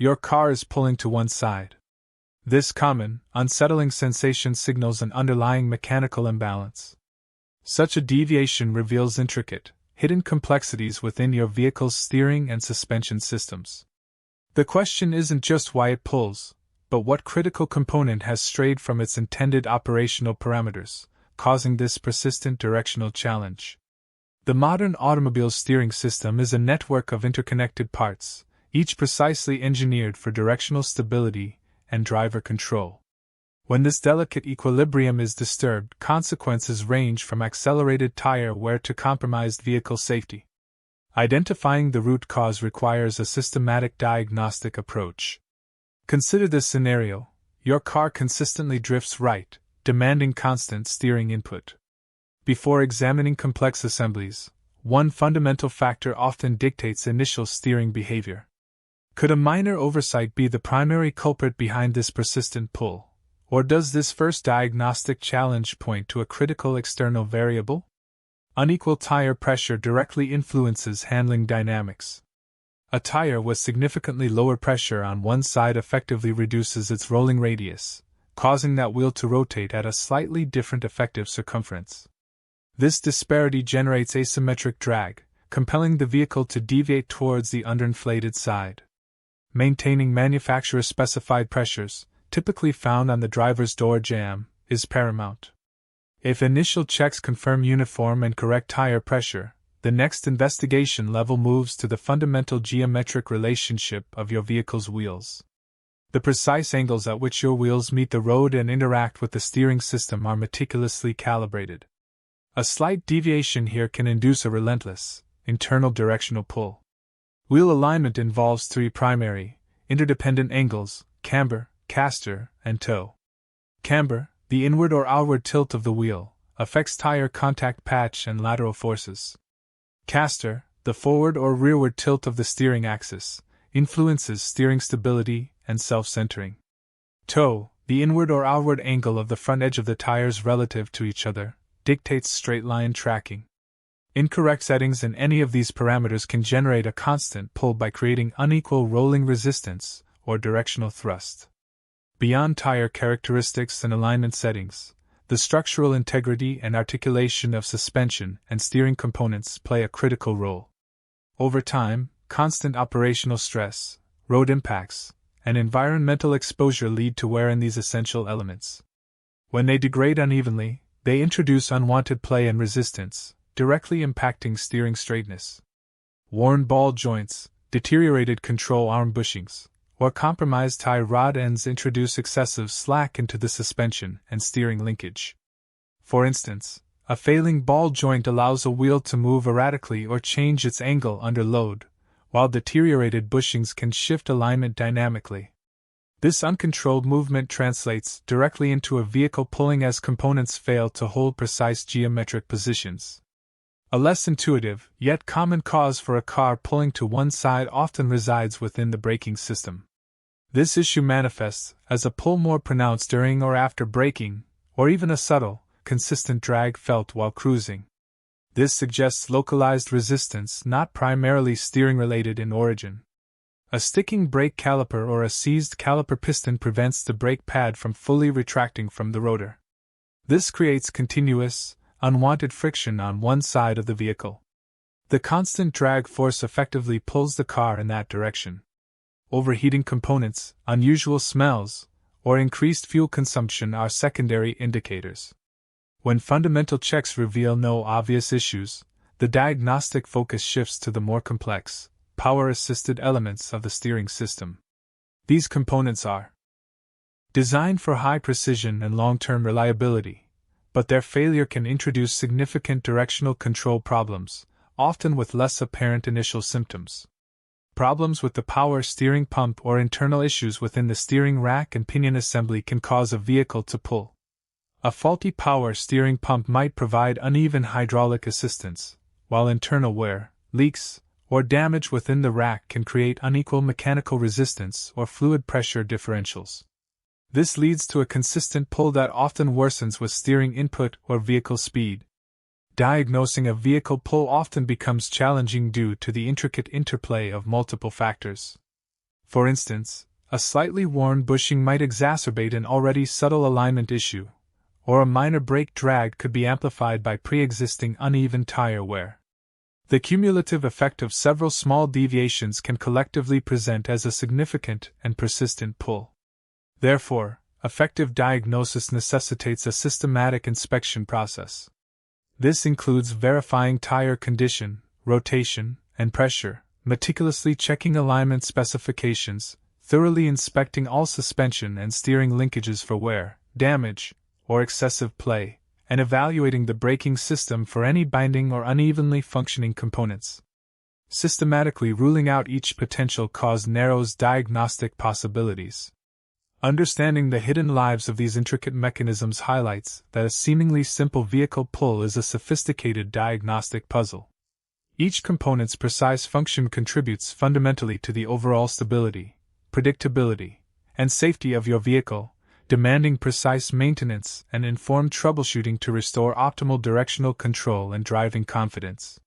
Your car is pulling to one side. This common, unsettling sensation signals an underlying mechanical imbalance. Such a deviation reveals intricate, hidden complexities within your vehicle's steering and suspension systems. The question isn't just why it pulls, but what critical component has strayed from its intended operational parameters, causing this persistent directional challenge. The modern automobile's steering system is a network of interconnected parts, each precisely engineered for directional stability and driver control. When this delicate equilibrium is disturbed, consequences range from accelerated tire wear to compromised vehicle safety. Identifying the root cause requires a systematic diagnostic approach. Consider this scenario: your car consistently drifts right, demanding constant steering input. Before examining complex assemblies, one fundamental factor often dictates initial steering behavior. Could a minor oversight be the primary culprit behind this persistent pull? Or does this first diagnostic challenge point to a critical external variable? Unequal tire pressure directly influences handling dynamics. A tire with significantly lower pressure on one side effectively reduces its rolling radius, causing that wheel to rotate at a slightly different effective circumference. This disparity generates asymmetric drag, compelling the vehicle to deviate towards the underinflated side. Maintaining manufacturer-specified pressures, typically found on the driver's door jamb, is paramount. If initial checks confirm uniform and correct tire pressure, the next investigation level moves to the fundamental geometric relationship of your vehicle's wheels. The precise angles at which your wheels meet the road and interact with the steering system are meticulously calibrated. A slight deviation here can induce a relentless, internal directional pull. Wheel alignment involves three primary, interdependent angles: camber, caster, and toe. Camber, the inward or outward tilt of the wheel, affects tire contact patch and lateral forces. Caster, the forward or rearward tilt of the steering axis, influences steering stability and self-centering. Toe, the inward or outward angle of the front edge of the tires relative to each other, dictates straight-line tracking. Incorrect settings in any of these parameters can generate a constant pull by creating unequal rolling resistance or directional thrust. Beyond tire characteristics and alignment settings, the structural integrity and articulation of suspension and steering components play a critical role. Over time, constant operational stress, road impacts, and environmental exposure lead to wear in these essential elements. When they degrade unevenly, they introduce unwanted play and resistance, directly impacting steering straightness. Worn ball joints, deteriorated control arm bushings, or compromised tie rod ends introduce excessive slack into the suspension and steering linkage. For instance, a failing ball joint allows a wheel to move erratically or change its angle under load, while deteriorated bushings can shift alignment dynamically. This uncontrolled movement translates directly into a vehicle pulling as components fail to hold precise geometric positions. A less intuitive, yet common cause for a car pulling to one side often resides within the braking system. This issue manifests as a pull more pronounced during or after braking, or even a subtle, consistent drag felt while cruising. This suggests localized resistance, not primarily steering-related in origin. A sticking brake caliper or a seized caliper piston prevents the brake pad from fully retracting from the rotor. This creates continuous, unwanted friction on one side of the vehicle. The constant drag force effectively pulls the car in that direction. Overheating components, unusual smells, or increased fuel consumption are secondary indicators. When fundamental checks reveal no obvious issues, the diagnostic focus shifts to the more complex, power-assisted elements of the steering system. These components are designed for high precision and long-term reliability, but their failure can introduce significant directional control problems, often with less apparent initial symptoms. Problems with the power steering pump or internal issues within the steering rack and pinion assembly can cause a vehicle to pull. A faulty power steering pump might provide uneven hydraulic assistance, while internal wear, leaks, or damage within the rack can create unequal mechanical resistance or fluid pressure differentials. This leads to a consistent pull that often worsens with steering input or vehicle speed. Diagnosing a vehicle pull often becomes challenging due to the intricate interplay of multiple factors. For instance, a slightly worn bushing might exacerbate an already subtle alignment issue, or a minor brake drag could be amplified by pre-existing uneven tire wear. The cumulative effect of several small deviations can collectively present as a significant and persistent pull. Therefore, effective diagnosis necessitates a systematic inspection process. This includes verifying tire condition, rotation, and pressure, meticulously checking alignment specifications, thoroughly inspecting all suspension and steering linkages for wear, damage, or excessive play, and evaluating the braking system for any binding or unevenly functioning components. Systematically ruling out each potential cause narrows diagnostic possibilities. Understanding the hidden lives of these intricate mechanisms highlights that a seemingly simple vehicle pull is a sophisticated diagnostic puzzle. Each component's precise function contributes fundamentally to the overall stability, predictability, and safety of your vehicle, demanding precise maintenance and informed troubleshooting to restore optimal directional control and driving confidence.